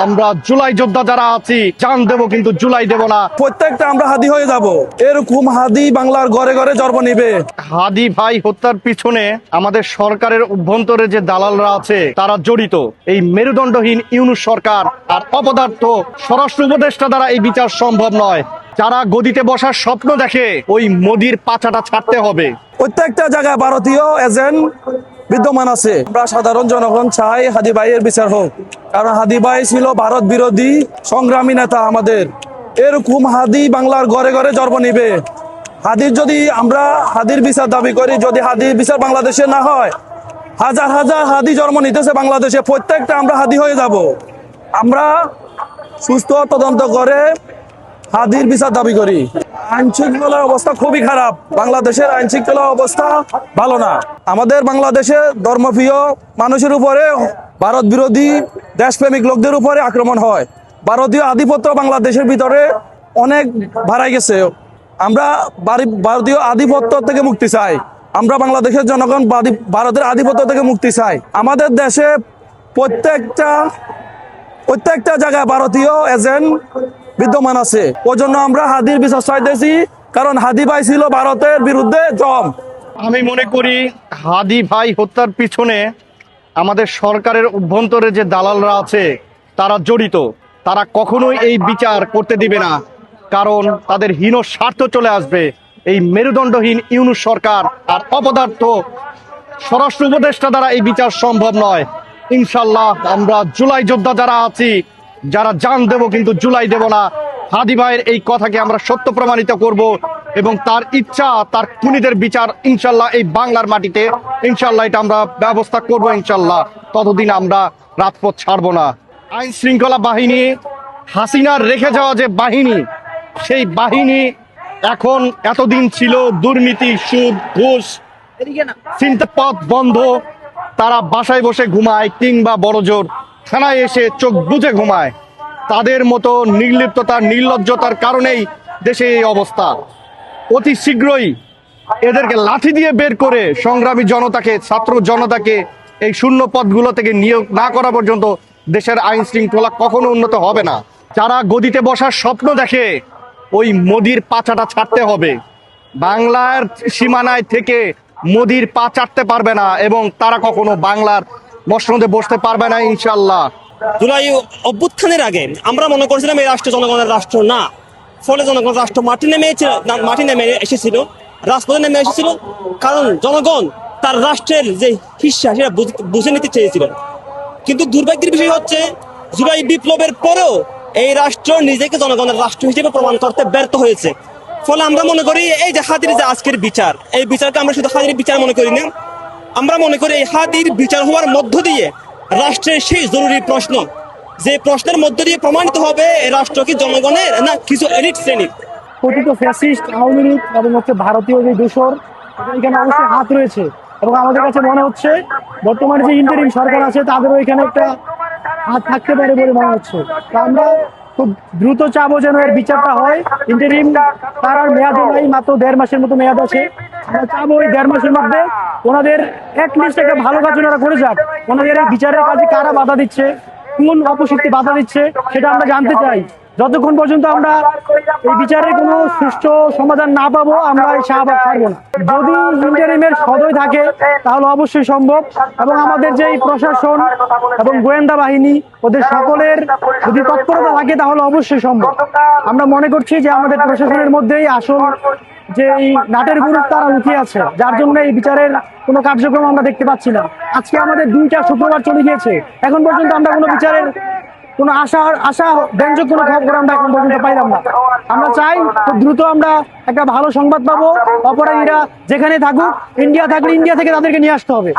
আমরা জুলাই যোদ্ধা যারা আছি জান দেবো কিন্তু জুলাই দেব না। প্রত্যেকটা আমরা হাদি হয়ে যাব, এরকম হাদি বাংলার ঘরে ঘরে জন্ম নিবে। হাদি ভাই হত্যার পিছনে আমাদের সরকারের অভ্যন্তরে যে দালালরা আছে তারা জড়িত। এই মেরুদণ্ডহীন ইউনূস সরকার আর অপদার্থ স্বরাষ্ট্র উপদেষ্টা দ্বারা এই বিচার সম্ভব নয়। যারা গদিতে বসার স্বপ্ন দেখে ওই মোদির পাছাটা ছাড়তে হবে। প্রত্যেকটা জায়গায় ভারতীয় এজেন্ট বিদ্যমান আছে। আমরা সাধারণ জনগণ চাই হাদি ভাইয়ের বিচার হোক, কারণ হাদি ভাই ছিল ভারত বিরোধী সংগ্রামী নেতা আমাদের। এরকম হাদি বাংলার ঘরে ঘরে জন্ম নিবে। হাদির যদি আমরা হাদির বিচার দাবি করি, যদি হাদির বিচার বাংলাদেশে না হয়, হাজার হাজার হাদি জন্ম নিতেছে বাংলাদেশে, প্রত্যেকটা আমরা হাদি হয়ে যাব। আমরা সুস্থ তদন্ত করে হাদির বিচার দাবি করি। আইন শৃঙ্খলার অবস্থা খুবই খারাপ, বাংলাদেশের আইন শৃঙ্খলার অবস্থা ভালো না। আমাদের বাংলাদেশে ধর্মপ্রিয় মানুষের উপরে ভারত বিরোধী দেশপ্রেমিক লোকদের উপরে আক্রমণ হয়। ভারতীয় আধিপত্য বাংলাদেশের ভিতরে অনেক বাড়াই গেছে। আমরা ভারতীয় আধিপত্য থেকে মুক্তি চাই। আমরা বাংলাদেশের জনগণ ভারতের আধিপত্য থেকে মুক্তি চাই। আমাদের দেশে প্রত্যেকটা জায়গায় ভারতীয় এজেন্ট বিদ্যমান আছে। ওই জন্য আমরা হাদির বিচার চাইতেছি, কারণ হাদি ভাই ছিল ভারতের বিরুদ্ধে জম। আমি মনে করি হাদি ভাই হত্যার পিছনে আমাদের সরকারের অভ্যন্তরে যে দালালরা আছে তারা জড়িত। তারা কখনোই এই বিচার করতে দিবে না, কারণ তাদের হীন স্বার্থ চলে আসবে। এই মেরুদণ্ডহীন ইউনূস সরকার আর অপদার্থ স্বরাষ্ট্র উপদেষ্টা দ্বারা এই বিচার সম্ভব নয়। ইনশাল্লাহ আমরা জুলাই যোদ্ধা যারা আছি, যারা জান দেব কিন্তু জুলাই দেব না, হাদি ভাইয়ের এই কথাকে আমরা সত্য প্রমাণিত করব এবং তার ইচ্ছা, তার খুনিদের বিচার ইনশাল্লাহ এই বাংলার মাটিতে ইনশাল্লাহ এটা আমরা ব্যবস্থা করব ইনশাল্লাহ। ততদিন আমরা রাজপথ ছাড়বো না। আইন শৃঙ্খলা বাহিনী, হাসিনার রেখে যাওয়া যে বাহিনী, সেই বাহিনী এখন এতদিন ছিল দুর্নীতি, সুদ, ঘুষ, চিন্তা পথ বন্ধ। তারা বাসায় বসে ঘুমায় কিংবা বড়জোর থানায় এসে চোখ বুজে ঘুমায়। তাদের মতো নির্লিপ্ততা, নির্লজ্জতার কারণেই দেশে এই অবস্থা। অতি শীঘ্রই এদেরকে লাঠি দিয়ে বের করে সংগ্রামী জনতাকে, ছাত্র জনতাকে এই শূন্য পদগুলো থেকে নিয়োগ না করা পর্যন্ত দেশের আইন শৃঙ্খলা কখনো উন্নত হবে না। যারা গদিতে বসার স্বপ্ন দেখে ওই মোদির পাছাটা ছাড়তে হবে। বাংলার সীমানায় থেকে মোদির পা চাটতে পারবে না এবং তারা কখনো বাংলার মসনদে বসতে পারবে না ইনশাল্লাহ। জুলাই অভ্যুত্থানের আগে আমরা মনে করছিলাম এই রাষ্ট্র জনগণের রাষ্ট্র না। ফলে জনগণ রাষ্ট্র মাটি নেমে এসেছিল, রাজপথে নেমে এসেছিল, কারণ জনগণ তার রাষ্ট্রের যে হিস্সা সেটা বুঝে নিতে চেয়েছিল। কিন্তু দুর্ভাগ্যের বিষয় হচ্ছে জুলাই বিপ্লবের পরেও এই রাষ্ট্র নিজেকে জনগণের রাষ্ট্র হিসেবে প্রমাণ করতে ব্যর্থ হয়েছে। ফলে আমরা মনে করি এই যে হাদির যে আজকের বিচার, এই বিচারকে আমরা শুধু হাদির বিচার মনে করি না, আমরা মনে করি এই হাদির বিচার হওয়ার মধ্য দিয়ে রাষ্ট্রের সেই জরুরি প্রশ্ন, যে প্রশ্নের মধ্য দিয়ে প্রমাণিত হবে এই রাষ্ট্র কি জনগণের না কিছু এলিট শ্রেণীর। কথিত ফ্যাসিস্ট আওয়ামী লীগ এবং ভারতীয় যে দোসর, এখানে অবশ্যই হাত রয়েছে এবং আমাদের কাছে মনে হচ্ছে বর্তমানে যে ইন্টারিম সরকার আছে তাদেরও এখানে একটা হাত থাকতে পারে বলে মনে হচ্ছে। তো আমরা খুব দ্রুত চাবো যেন এর বিচারটা হয়। ইন্টারিম তার আর মেয়াদ নাই, মাত্র 1.5 মাসের মতো মেয়াদ আছে। আমরা চাবো এই 1.5 মাসের মধ্যে ওনাদের অ্যাটলিস্ট একটা ভালো কাজ ওনারা করে যাক। ওনাদের এই বিচারের কাজে কারা বাধা দিচ্ছে, কোন অপশক্তি বাধা দিচ্ছে, সেটা আমরা জানতে চাই। যতক্ষণ পর্যন্ত আমরা এই বিচারের কোনো সুষ্ঠু সমাধান না পাবো আমরা এই শাহবাগ ছাড়বো না। যদি ইন্টারিমের সদয় থাকে তাহলে অবশ্যই সম্ভব, এবং আমাদের যে প্রশাসন এবং গোয়েন্দা বাহিনী ওদের সকলের যদি তৎপরতা থাকে তাহলে অবশ্যই সম্ভব। আমরা মনে করছি যে আমাদের প্রশাসনের মধ্যেই আসল যে এই নাটের গুরুত্ব তারা লুকিয়ে আছে, যার জন্য এই বিচারের কোনো কার্যক্রম আমরা দেখতে পাচ্ছি না। আজকে আমাদের 2টা শুক্রবার চলে গিয়েছে, এখন পর্যন্ত আমরা কোনো বিচারের কোনো আশা ব্যঞ্জক কোনো খবর আমরা এখন পর্যন্ত পাইলাম না। আমরা চাই খুব দ্রুত আমরা একটা ভালো সংবাদ পাবো। অপরাধীরা যেখানে থাকুক, ইন্ডিয়া থাকলে ইন্ডিয়া থেকে তাদেরকে নিয়ে আসতে হবে।